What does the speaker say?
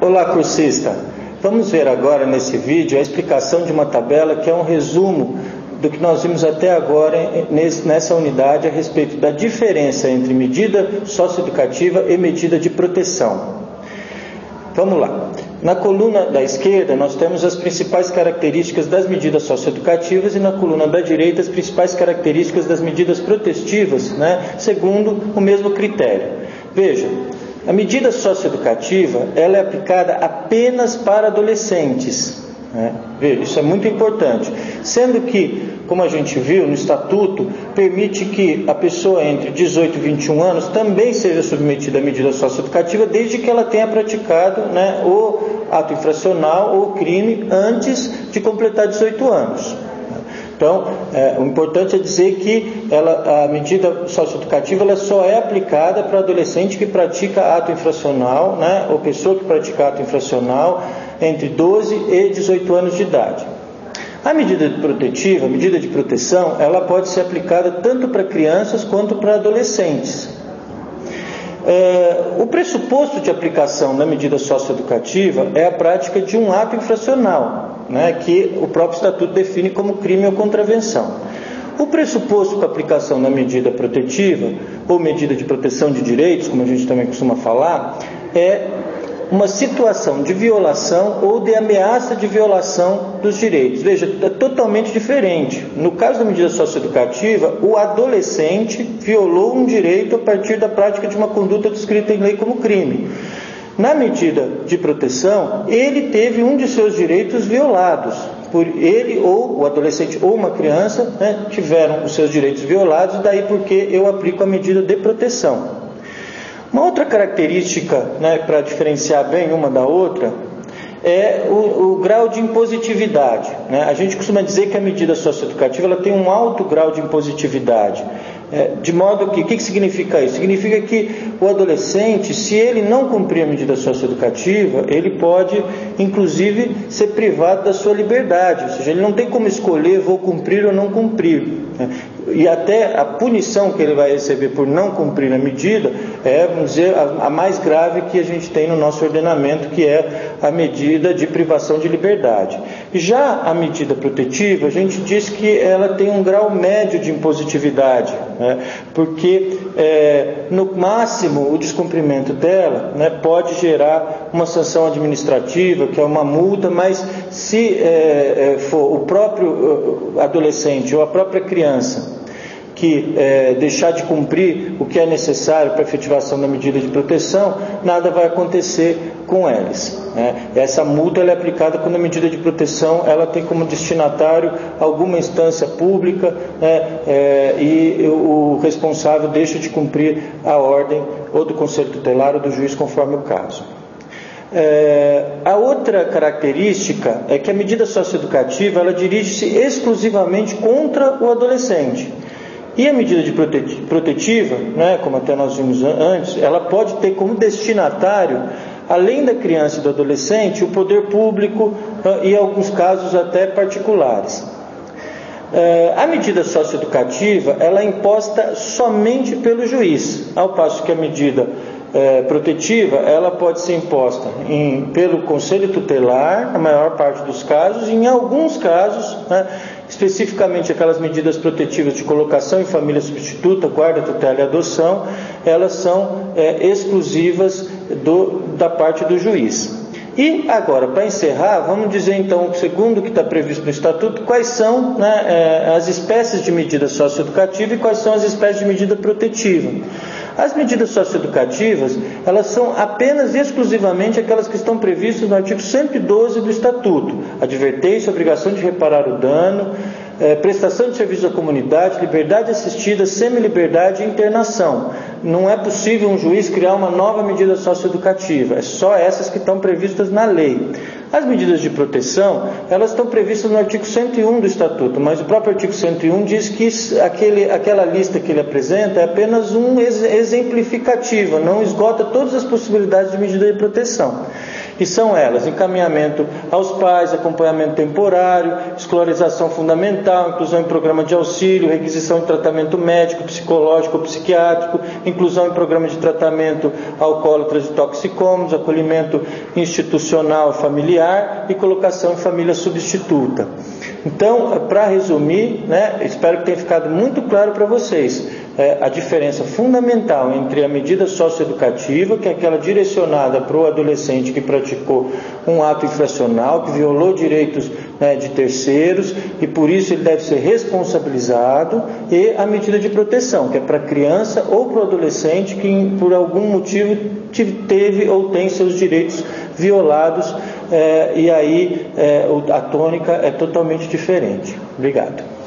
Olá, cursista! Vamos ver agora nesse vídeo a explicação de uma tabela que é um resumo do que nós vimos até agora nessa unidade a respeito da diferença entre medida socioeducativa e medida de proteção. Vamos lá. Na coluna da esquerda nós temos as principais características das medidas socioeducativas e na coluna da direita as principais características das medidas protetivas, segundo o mesmo critério. Veja, a medida socioeducativa ela é aplicada apenas para adolescentes. Veja, isso é muito importante. Sendo que, como a gente viu no Estatuto, permite que a pessoa entre 18 e 21 anos também seja submetida à medida socioeducativa, desde que ela tenha praticado o ato infracional ou crime antes de completar 18 anos. Então, o importante é dizer que a medida socioeducativa ela só é aplicada para adolescente que pratica ato infracional, ou pessoa que pratica ato infracional entre 12 e 18 anos de idade. A medida protetiva, a medida de proteção, ela pode ser aplicada tanto para crianças quanto para adolescentes. O pressuposto de aplicação da medida socioeducativa é a prática de um ato infracional, que o próprio Estatuto define como crime ou contravenção. O pressuposto para a aplicação da medida protetiva, ou medida de proteção de direitos, como a gente também costuma falar, é uma situação de violação ou de ameaça de violação dos direitos. Veja, é totalmente diferente. No caso da medida socioeducativa, o adolescente violou um direito a partir da prática de uma conduta descrita em lei como crime. Na medida de proteção, ele teve um de seus direitos violados. Por ele ou o adolescente ou uma criança tiveram os seus direitos violados, daí porque eu aplico a medida de proteção. Uma outra característica, para diferenciar bem uma da outra, é o grau de impositividade. A gente costuma dizer que a medida socioeducativa ela tem um alto grau de impositividade. De modo que, o que significa isso? Significa que o adolescente, se ele não cumprir a medida socioeducativa, ele pode, inclusive, ser privado da sua liberdade. Ou seja, ele não tem como escolher, vou cumprir ou não cumprir. E até a punição que ele vai receber por não cumprir a medida é, vamos dizer, a mais grave que a gente tem no nosso ordenamento, que é a medida de privação de liberdade. Já a medida protetiva, a gente diz que ela tem um grau médio de impositividade, porque no máximo o descumprimento dela pode gerar uma sanção administrativa, que é uma multa, mas se for o próprio adolescente ou a própria criança que deixar de cumprir o que é necessário para a efetivação da medida de proteção, nada vai acontecer com eles. Essa multa ela é aplicada quando a medida de proteção ela tem como destinatário alguma instância pública e o responsável deixa de cumprir a ordem ou do conselho tutelar ou do juiz, conforme o caso. A outra característica é que a medida socioeducativa ela dirige-se exclusivamente contra o adolescente. E a medida de protetiva, como até nós vimos antes, ela pode ter como destinatário, além da criança e do adolescente, o poder público e, em alguns casos, até particulares. A medida socioeducativa ela é imposta somente pelo juiz, ao passo que a medida protetiva ela pode ser imposta pelo conselho tutelar, na maior parte dos casos, e em alguns casos, especificamente aquelas medidas protetivas de colocação em família substituta, guarda, tutela e adoção, elas são exclusivas da parte do juiz. E agora, para encerrar, vamos dizer então, segundo o que está previsto no Estatuto, quais são as espécies de medida socioeducativa e quais são as espécies de medida protetiva. As medidas socioeducativas, elas são apenas e exclusivamente aquelas que estão previstas no artigo 112 do Estatuto: advertência, obrigação de reparar o dano, prestação de serviço à comunidade, liberdade assistida, semiliberdade e internação. Não é possível um juiz criar uma nova medida socioeducativa, é só essas que estão previstas na lei. As medidas de proteção, elas estão previstas no artigo 101 do Estatuto, mas o próprio artigo 101 diz que aquela lista que ele apresenta é apenas exemplificativa, não esgota todas as possibilidades de medida de proteção. E são elas: encaminhamento aos pais, acompanhamento temporário, escolarização fundamental, inclusão em programa de auxílio, requisição de tratamento médico, psicológico ou psiquiátrico, inclusão em programa de tratamento alcoólatras e toxicômanos, acolhimento institucional familiar e colocação em família substituta. Então, para resumir, espero que tenha ficado muito claro para vocês a diferença fundamental entre a medida socioeducativa, que é aquela direcionada para o adolescente que praticou um ato infracional, que violou direitos de terceiros, e por isso ele deve ser responsabilizado, e a medida de proteção, que é para a criança ou para o adolescente que por algum motivo teve ou tem seus direitos violados, e aí a tônica é totalmente diferente. Obrigado.